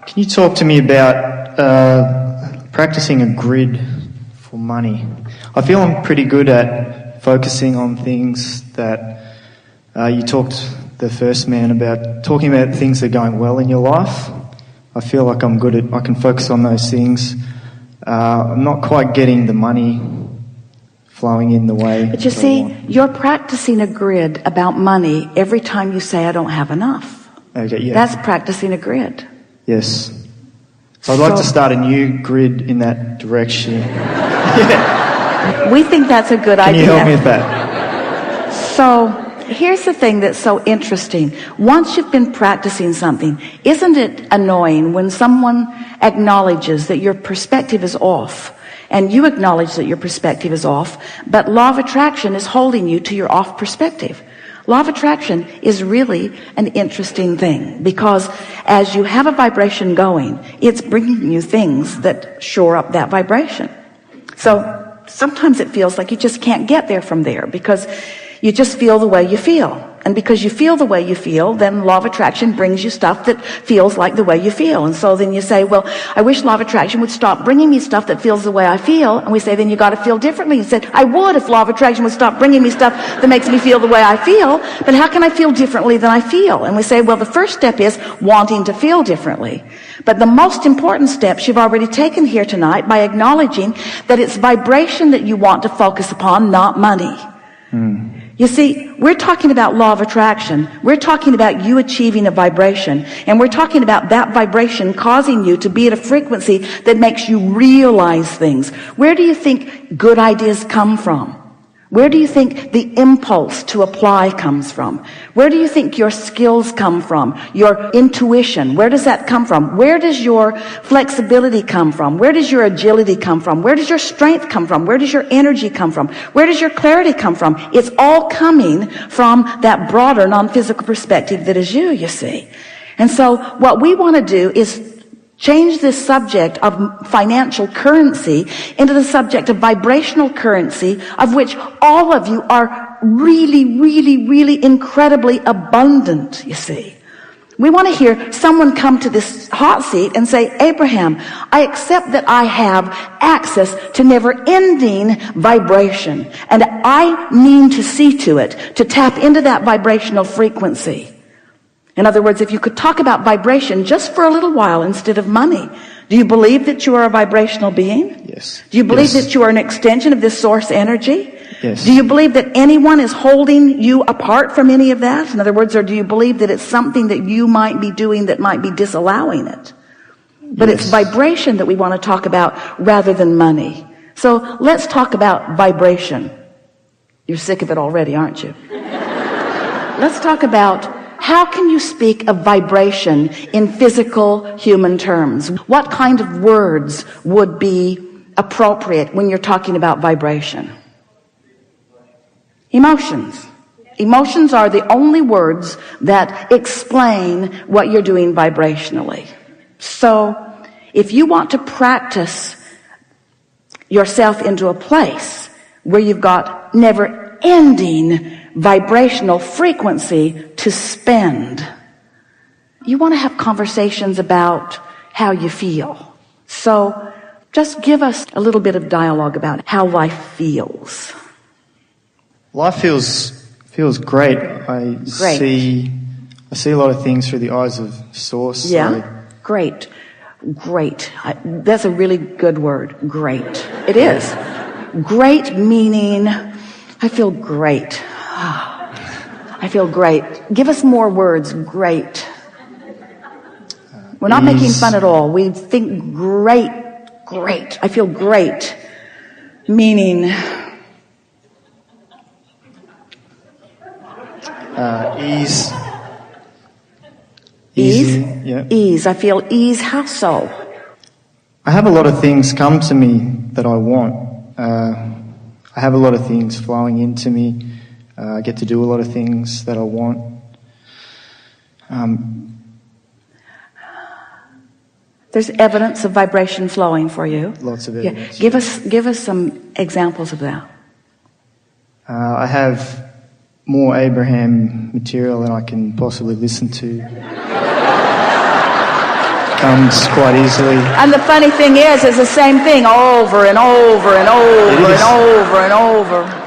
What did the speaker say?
Can you talk to me about practicing a grid for money? I feel I'm pretty good at focusing on things that you talked the first man about, talking about things that are going well in your life. I feel like I can focus on those things. I'm not quite getting the money flowing in the way. But you see, you're practicing a grid about money every time you say, I don't have enough. Okay, yeah. That's practicing a grid. Yes. So I'd like to start a new grid in that direction. Yeah. We think that's a good idea. Can you help me with that? So here's the thing that's so interesting. Once you've been practicing something, isn't it annoying when someone acknowledges that your perspective is off, and you acknowledge that your perspective is off, but law of attraction is holding you to your off perspective? Law of attraction is really an interesting thing, because as you have a vibration going, it's bringing you things that shore up that vibration. So sometimes it feels like you just can't get there from there, because you just feel the way you feel. And because you feel the way you feel, then law of attraction brings you stuff that feels like the way you feel. And so then you say, well, I wish law of attraction would stop bringing me stuff that feels the way I feel. And we say, then you got to feel differently. You said, I would if law of attraction would stop bringing me stuff that makes me feel the way I feel. But how can I feel differently than I feel? And we say, well, the first step is wanting to feel differently. But the most important steps you've already taken here tonight by acknowledging that it's vibration that you want to focus upon, not money. You see, we're talking about law of attraction. We're talking about you achieving a vibration. And we're talking about that vibration causing you to be at a frequency that makes you realize things. Where do you think good ideas come from? Where do you think the impulse to apply comes from? Where do you think your skills come from? Your intuition, where does that come from? Where does your flexibility come from? Where does your agility come from? Where does your strength come from? Where does your energy come from? Where does your clarity come from? It's all coming from that broader non-physical perspective that is you see. And so what we want to do is change this subject of financial currency into the subject of vibrational currency, of which all of you are really, really, really incredibly abundant, you see. We want to hear someone come to this hot seat and say, Abraham, I accept that I have access to never-ending vibration, and I mean to see to it, to tap into that vibrational frequency. In other words, if you could talk about vibration just for a little while instead of money, do you believe that you are a vibrational being? Yes. Do you believe that you are an extension of this source energy? Yes. Do you believe that anyone is holding you apart from any of that? In other words, or do you believe that it's something that you might be doing that might be disallowing it? But Yes. it's vibration that we want to talk about rather than money. So let's talk about vibration. You're sick of it already, aren't you? Let's talk about how can you speak of vibration in physical human terms? What kind of words would be appropriate when you're talking about vibration? Emotions. Emotions are the only words that explain what you're doing vibrationally. So if you want to practice yourself into a place where you've got never-ending vibrational frequency to spend, you want to have conversations about how you feel. So just give us a little bit of dialogue about how life feels. Life feels great. I see a lot of things through the eyes of Source. Yeah, great. That's a really good word. Great. It is. Great meaning, I feel great. I feel great. Give us more words. Great. We're not making fun at all. We think great. I feel great. Meaning Ease. ease. Yeah. Ease. I feel ease. How so? I have a lot of things come to me that I want. I have a lot of things flowing into me. I get to do a lot of things that I want. There's evidence of vibration flowing for you. Lots of Yeah. evidence. Give us some examples of that. I have more Abraham material than I can possibly listen to. comes quite easily. And the funny thing is, it's the same thing over and over and over It and is. over and over.